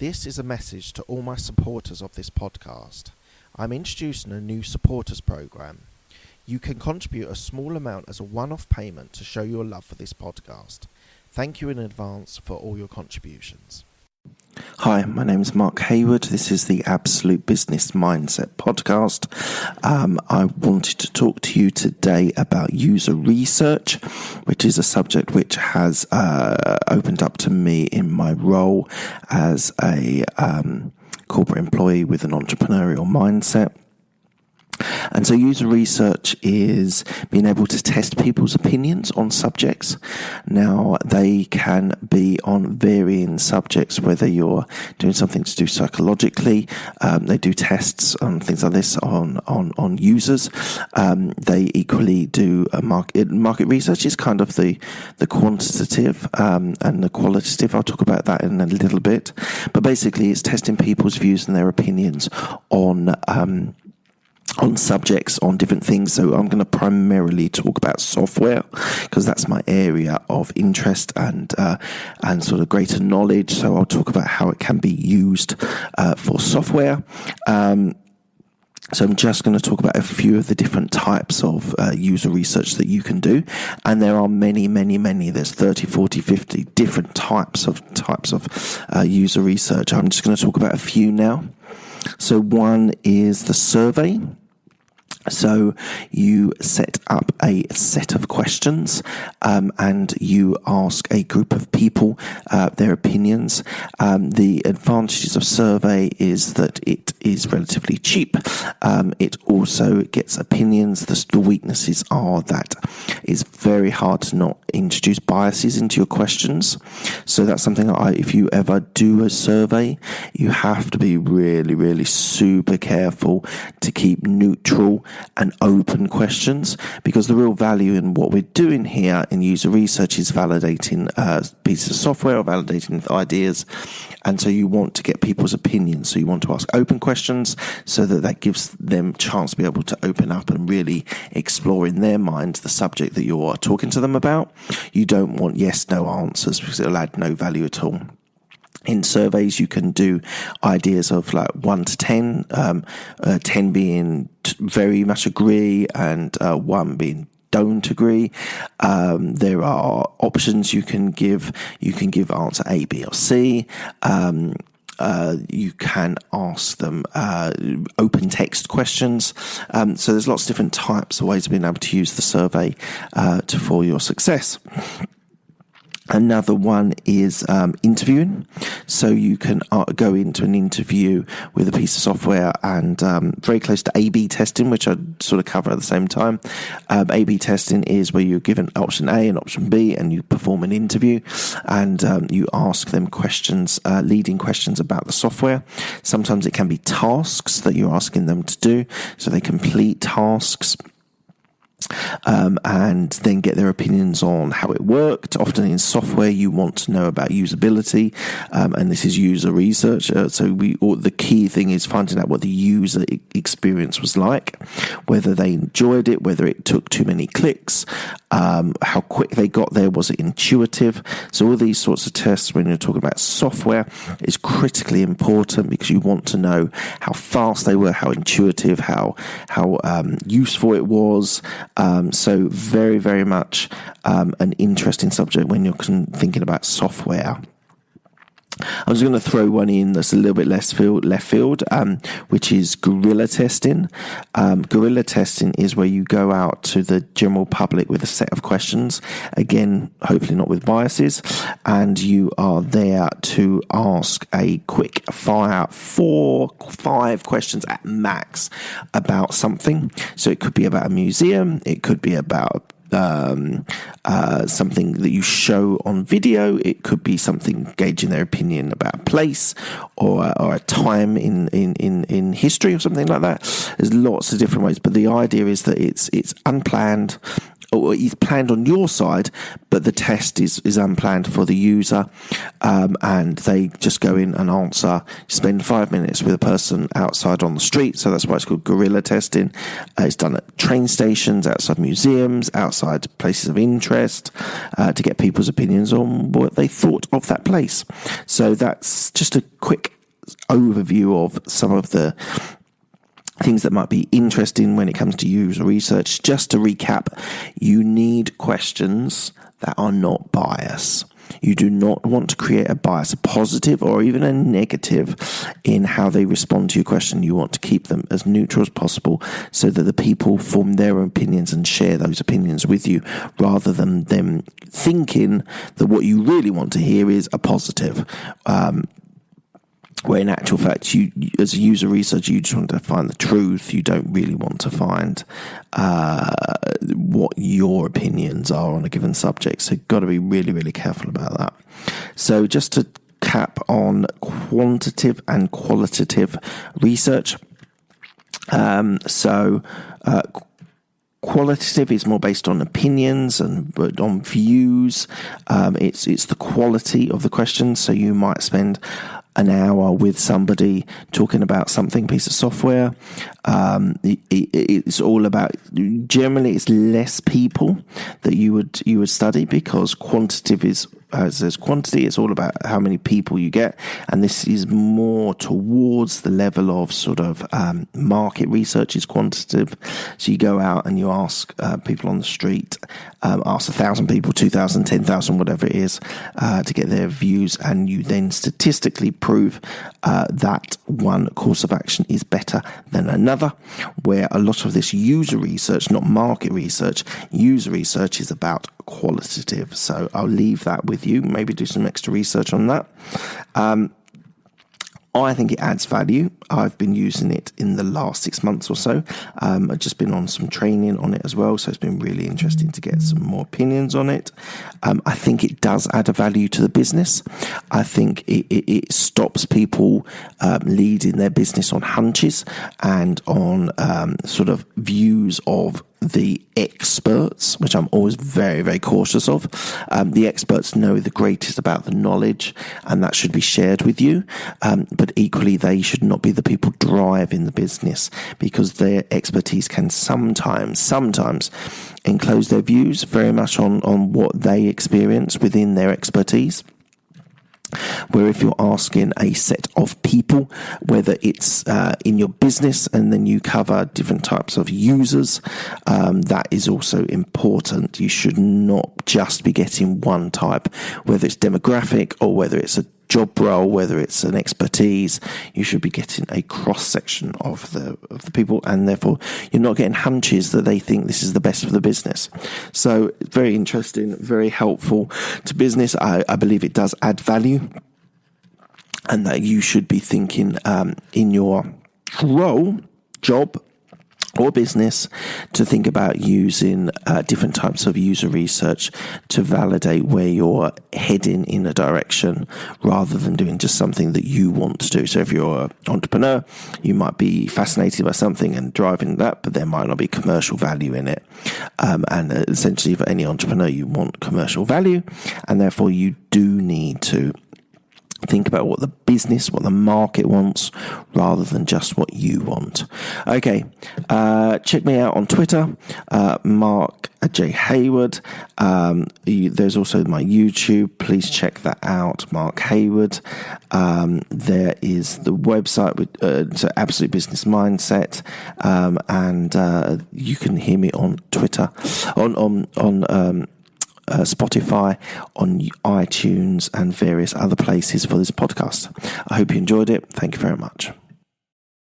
This is a message to all my supporters of this podcast. I'm introducing a new supporters program. You can contribute a small amount as a one-off payment to show your love for this podcast. Thank you in advance for all your contributions. Hi, my name is Mark Hayward. This is the Absolute Business Mindset podcast. I wanted to talk to you today about user research, which is a subject which has opened up to me in my role as a corporate employee with an entrepreneurial mindset. And so user research is being able to test people's opinions on subjects. Now, they can be on varying subjects, whether you're doing something to do psychologically. They do tests on things like this on users. They equally do market research is kind of the quantitative and the qualitative. I'll talk about that in a little bit. But basically, it's testing people's views and their opinions on subjects, on different things. So I'm going to primarily talk about software because that's my area of interest and sort of greater knowledge. So I'll talk about how it can be used for software. So I'm just going to talk about a few of the different types of user research that you can do. And there are many. There's 30, 40, 50 different types of user research. I'm just going to talk about a few now. So one is the survey. So you set up a set of questions and you ask a group of people their opinions. The advantages of survey is that it is relatively cheap. It also gets opinions. The weaknesses are that it's very hard to not introduce biases into your questions. So that's something that if you ever do a survey, you have to be really super careful to keep neutral and open questions, because the real value in what we're doing here in user research is validating pieces of software or validating ideas. And so you want to get people's opinions. So you want to ask open questions so that gives them a chance to be able to open up and really explore in their minds the subject that you're talking to them about. You don't want yes/no answers because it'll add no value at all. In surveys, you can do ideas of like 1 to 10, 10 being very much agree and 1 being don't agree. There are options you can give. You can give answer A, B, or C. You can ask them open text questions. So there's lots of different types of ways of being able to use the survey for your success. Another one is interviewing. So you can go into an interview with a piece of software and very close to A/B testing, which I sort of cover at the same time. A/B testing is where you're given option A and option B and you perform an interview and you ask them questions, leading questions about the software. Sometimes it can be tasks that you're asking them to do. So they complete tasks. And then get their opinions on how it worked. Often in software, you want to know about usability, and this is user research. The key thing is finding out what the user experience was like, whether they enjoyed it, whether it took too many clicks, how quick they got there, was it intuitive? So all these sorts of tests when you're talking about software is critically important because you want to know how fast they were, how intuitive, how useful it was. So very much an interesting subject when you're thinking about software. I'm just going to throw one in that's a little bit left field, which is guerrilla testing. Guerrilla testing is where you go out to the general public with a set of questions, again, hopefully not with biases, and you are there to ask a quick fire 4-5 questions at max about something. So it could be about a museum, it could be about something that you show on video. It could be something gauging their opinion about a place or a time in history or something like that. There's lots of different ways, but the idea is that it's unplanned, or is planned on your side, but the test is unplanned for the user, and they just go in and answer. Spend 5 minutes with a person outside on the street, so that's why it's called guerrilla testing. It's done at train stations, outside museums, outside places of interest, to get people's opinions on what they thought of that place. So that's just a quick overview of some of the things that might be interesting when it comes to user research. Just to recap, you need questions that are not biased. You do not want to create a bias, a positive or even a negative, in how they respond to your question. You want to keep them as neutral as possible so that the people form their own opinions and share those opinions with you, rather than them thinking that what you really want to hear is a positive. Where in actual fact, you as a user researcher, you just want to find the truth. You don't really want to find what your opinions are on a given subject. So you've got to be really, really careful about that. So just to cap on quantitative and qualitative research. Qualitative is more based on opinions and on views. It's the quality of the questions. So you might spend an hour with somebody talking about something, piece of software. It's all about, generally it's less people that you would study, because quantitative is, as there's quantity, it's all about how many people you get, and this is more towards the level of sort of market research is quantitative. So you go out and you ask people on the street, ask 1,000 people, 2,000, 10,000, whatever it is, to get their views, and you then statistically prove that one course of action is better than another. Where a lot of this user research, not market research, user research is about qualitative. So I'll leave that with you. Maybe do some extra research on that. I think it adds value. I've been using it in the last 6 months or so. I've just been on some training on it as well, so it's been really interesting to get some more opinions on it. I think it does add a value to the business. I think it stops people leading their business on hunches and on sort of views of the experts, which I'm always very, very cautious of. The experts know the greatest about the knowledge, and that should be shared with you. But equally, they should not be the people driving the business, because their expertise can sometimes enclose their views very much on what they experience within their expertise. Where if you're asking a set of people, whether it's in your business and then you cover different types of users, that is also important. You should not just be getting one type, whether it's demographic or whether it's a job role, whether it's an expertise. You should be getting a cross section of the people, and therefore you're not getting hunches that they think this is the best for the business. So very interesting, very helpful to business. I believe it does add value, and that you should be thinking in your role, job, or business to think about using different types of user research to validate where you're heading in a direction, rather than doing just something that you want to do. So if you're an entrepreneur, you might be fascinated by something and driving that, but there might not be commercial value in it. And essentially for any entrepreneur, you want commercial value, and therefore you do need to think about what the business, what the market wants, rather than just what you want. Okay, check me out on Twitter, Mark J. Hayward. There's also my YouTube. Please check that out, Mark Hayward. There is the website with so Absolute Business Mindset, and you can hear me on Twitter, on Spotify, on iTunes, and various other places for this podcast. I hope you enjoyed it. Thank you very much.